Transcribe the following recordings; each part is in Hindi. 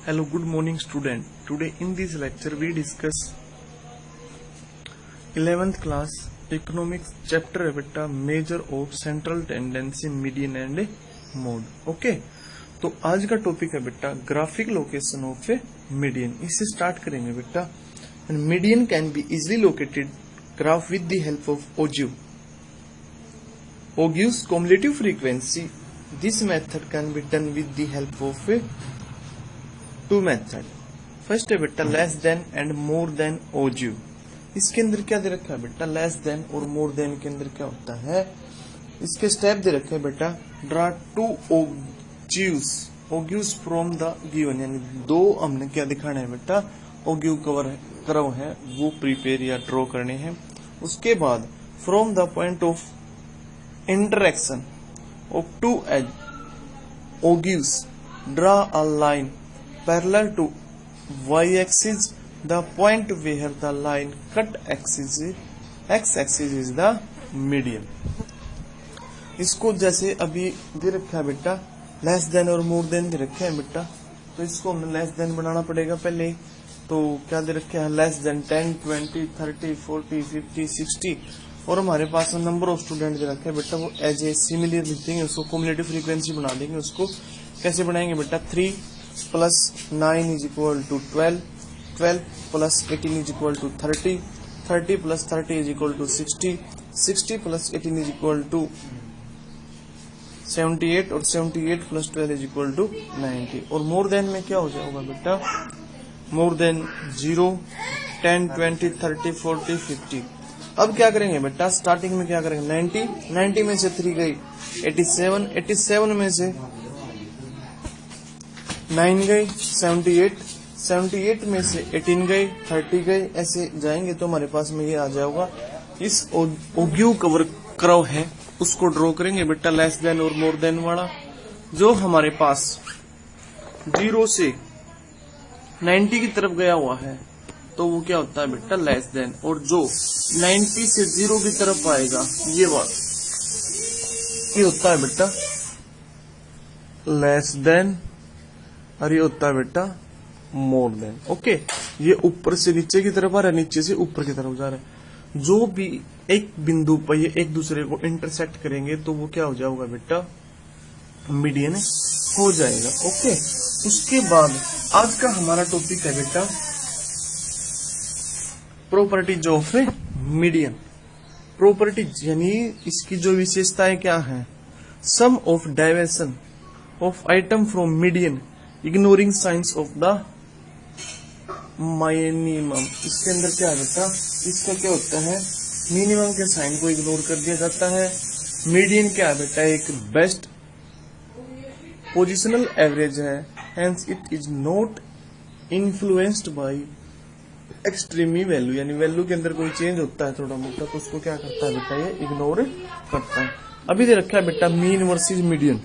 Hello, good morning student. Today in this lecture we discuss 11th class economics chapter है बेटा major of central tendency median and mode. Okay, तो आज का टॉपिक है बेटा graphic location of a median. इससे स्टार्ट करेंगे बेटा. Median can be easily located graph with the help of ogive. Ogew's cumulative frequency. This method can be done with the help of two method. First है बेटा less than and more than ogive. इसके अंदर क्या दे रखा है बेटा लेस देन और मोर देन के अंदर क्या होता है, इसके स्टेप दे रखे हैं बेटा. Draw two ogives from the given, यानी दो हमने क्या दिखाना है बेटा ओगिव कर्व है वो प्रिपेयर या ड्रॉ करने हैं. उसके बाद from the point of interaction of two ogives draw a line parallel to y-axis. The point where the line cut x-axis is the median. इसको जैसे अभी दे रखा है बेटा लेस देन और मोर देन दे रखे हैं बेटा, तो इसको हमें लेस देन बनाना पड़ेगा पहले. तो क्या दे रखे हैं लेस देन 10, 20, 30, 40, 50, 60 और हमारे पास नंबर ऑफ स्टूडेंट दे रखे हैं बेटा वो एज ए सिमिलर लिख देंगे, उसको कम्युलेटिव फ्रीक्वेंसी बना देंगे. उसको कैसे बनाएंगे बेटा 3 + 9 = 12, 12 + 18 = 30, 30 + 30 = 60, 60 + 18 = 78 और 78 + 12 = 90. और मोर देन में क्या हो जाएगा बेटा मोर देन 0, 10, 20, 30, 40, 50. अब क्या करेंगे बेटा स्टार्टिंग में क्या करेंगे 90, 90 में से 3 गई 87, 87 में से 9 गई 78, 78 में से 18 गई 30 गई, ऐसे जाएंगे तो हमारे पास में ये आ जाएगा. इस ओगिव कर्व है उसको ड्रॉ करेंगे बेटा लेस देन और मोर देन वाला. जो हमारे पास 0 से 90 की तरफ गया हुआ है तो वो क्या होता है बेटा लेस देन, और जो 90 से 0 की तरफ आएगा ये बात ये होता है बेटा लेस देन और ये होता है बेटा मोर देन. ओके, ये ऊपर से नीचे की तरफ आ रहा है, नीचे से ऊपर की तरफ जा रहा है. जो भी एक बिंदु पर ये एक दूसरे को इंटरसेक्ट करेंगे तो वो क्या हो जाएगा बेटा मीडियन हो जाएगा. ओके, उसके बाद आज का हमारा टॉपिक है बेटा प्रॉपर्टीज ऑफ मीडियन. प्रॉपर्टीज यानी इसकी जो विशेषताएं क्या है. Sum of diversion of item from median ignoring signs of the minimum. इसके अंदर क्या है बेटा इसका क्या होता है मिनिमम के साइन को इग्नोर कर दिया जाता है. मीडियन क्या है बेटा एक बेस्ट पोजिशनल एवरेज है, hence it is not influenced by extreme value, यानी वैल्यू के अंदर कोई चेंज होता है थोड़ा मोटा तो उसको क्या करता है बेटा ये इग्नोर करता है. अभी दे रखा है बेटा मीन वर्सेस मीडियन,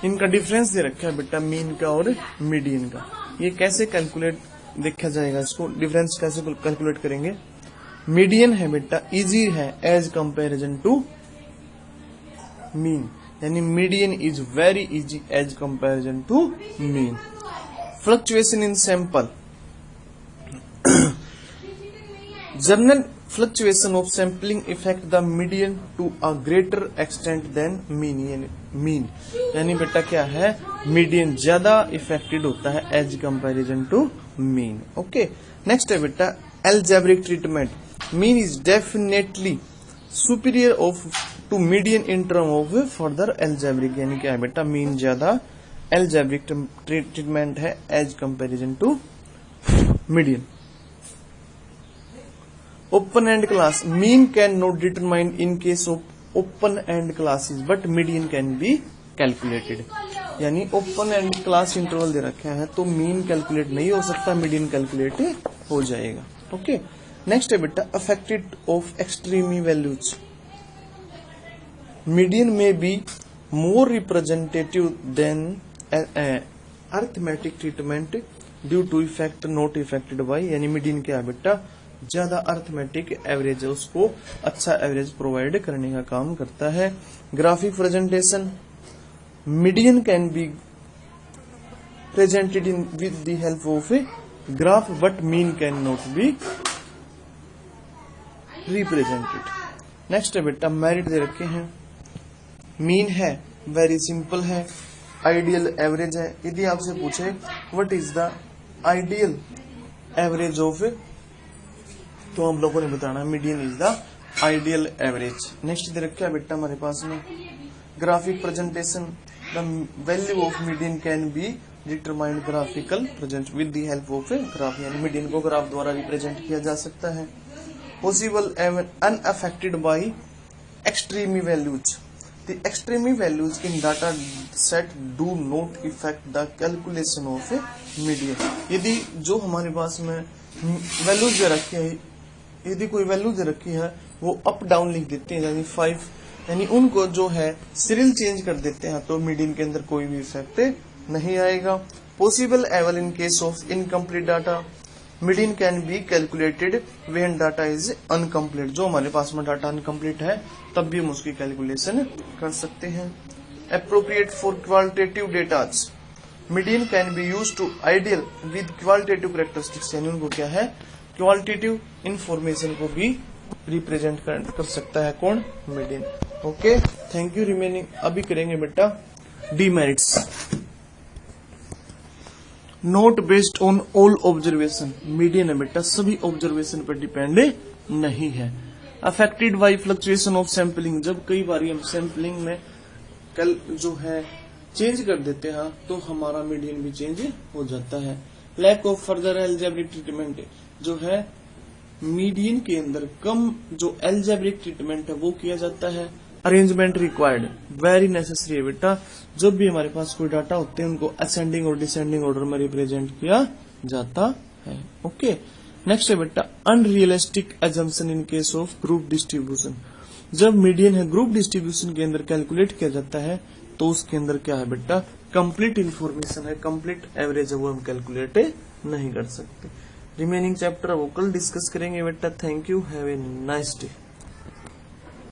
इनका डिफरेंस दे रखा है बेटा मीन का और मीडियन का. ये कैसे कैलकुलेट देखा जाएगा, इसको डिफरेंस कैसे कैलकुलेट करेंगे. मीडियन है बेटा इजी है एज कंपैरिजन टू मीन, यानी median is very easy as comparison to mean. Fluctuation in sample. General fluctuation of sampling affect the median to a greater extent than mean. यानी बेटा क्या है मीडियन ज्यादा इफेक्टेड होता है as comparison to mean. Okay, next है बेटा algebraic treatment. Mean is definitely superior of to median in term of further algebraic. यानी क्या है बेटा मीन ज्यादा algebraic ट्रीटमेंट है as comparison to median. Open end class. Mean can not determine in case of open end classes but median can be calculated. यानी ओपन एंड क्लास इंटरवल दे रखा है तो मीन कैलकुलेट नहीं हो सकता, मीडियन कैलकुलेट हो जाएगा. ओके, नेक्स्ट है बेटा affected of extreme values. Median में be more representative than arithmetic treatment due to effect not affected by. यानी मीडियन क्या है बेटा ज्यादा अरिथमेटिक एवरेज है उसको अच्छा एवरेज प्रोवाइड करने का काम करता है. Graphic presentation. Median can B presented in with the help of a graph, but mean cannot be represented. Next है बेटा मेरिट दे रखे हैं, मीन है, वेरी सिंपल है, आइडियल एवरेज है। यदि आपसे पूछे what is the ideal average of, तो हम लोगों ने बताना median is the ideal average. Next दे रखा है बेटा हमारे पास में graphic presentation, the value of median can be determined graphical present with the help of a graph, यानी मीडियन को ग्राफ द्वारा रिप्रेजेंट किया जा सकता है। पॉसिबल एवं unaffected by extreme values, the extreme values in data set do not effect the calculation of a median. यदि जो हमारे पास में वैल्यूज दे रखी है, यदि कोई वैल्यू दे रखी है वो अप डाउन लिख देते हैं, यानी 5, यानी उनको जो है सीरियल चेंज कर देते हैं, तो मीडियन के अंदर कोई भी इफेक्ट नहीं आएगा। Possible even in case of incomplete data, median can be calculated when data is uncomplete, जो हमारे पास में डाटा अनकम्प्लीट है तब भी हम उसकी कैलकुलेशन कर सकते हैं। Appropriate for qualitative datas, median can be use to ideal with qualitative characteristics, यानी उनको क्या है क्वालिटेटिव इंफॉर्मेशन को भी रिप्रेजेंट कर सकता है कौन, median. Okay, thank you. Remaining अभी करेंगे बेटा demerits. Note based on all observation, median है बेटा सभी ऑब्जर्वेशन पर डिपेंड नहीं है। Affected by fluctuation of sampling, जब कई बार हम सैंपलिंग में कल जो है चेंज कर देते हैं तो हमारा मीडियन भी चेंज हो जाता है। Lack of further algebraic treatment, जो है मीडियन के अंदर कम जो एल्जेब्रिक ट्रीटमेंट है वो किया जाता है। अरेंजमेंट रिक्वायर्ड, वेरी नेसेसरी है बेटा, जब भी हमारे पास कोई डाटा होते हैं उनको असेंडिंग और डिसेंडिंग ऑर्डर में रिप्रेजेंट किया जाता है। ओके, नेक्स्ट है बेटा unrealistic assumption in case of group distribution, जब मीडियन है ग्रुप डिस्ट्रीब्यूशन के अंदर कैलकुलेट किया जाता है तो उसके अंदर क्या है बेटा कंप्लीट इंफॉर्मेशन है, कंप्लीट एवरेज है वो हम कैलकुलेट नहीं कर सकते। रिमेनिंग चैप्टर वो कल डिस्कस करेंगे बेटा। Thank you, have a nice day.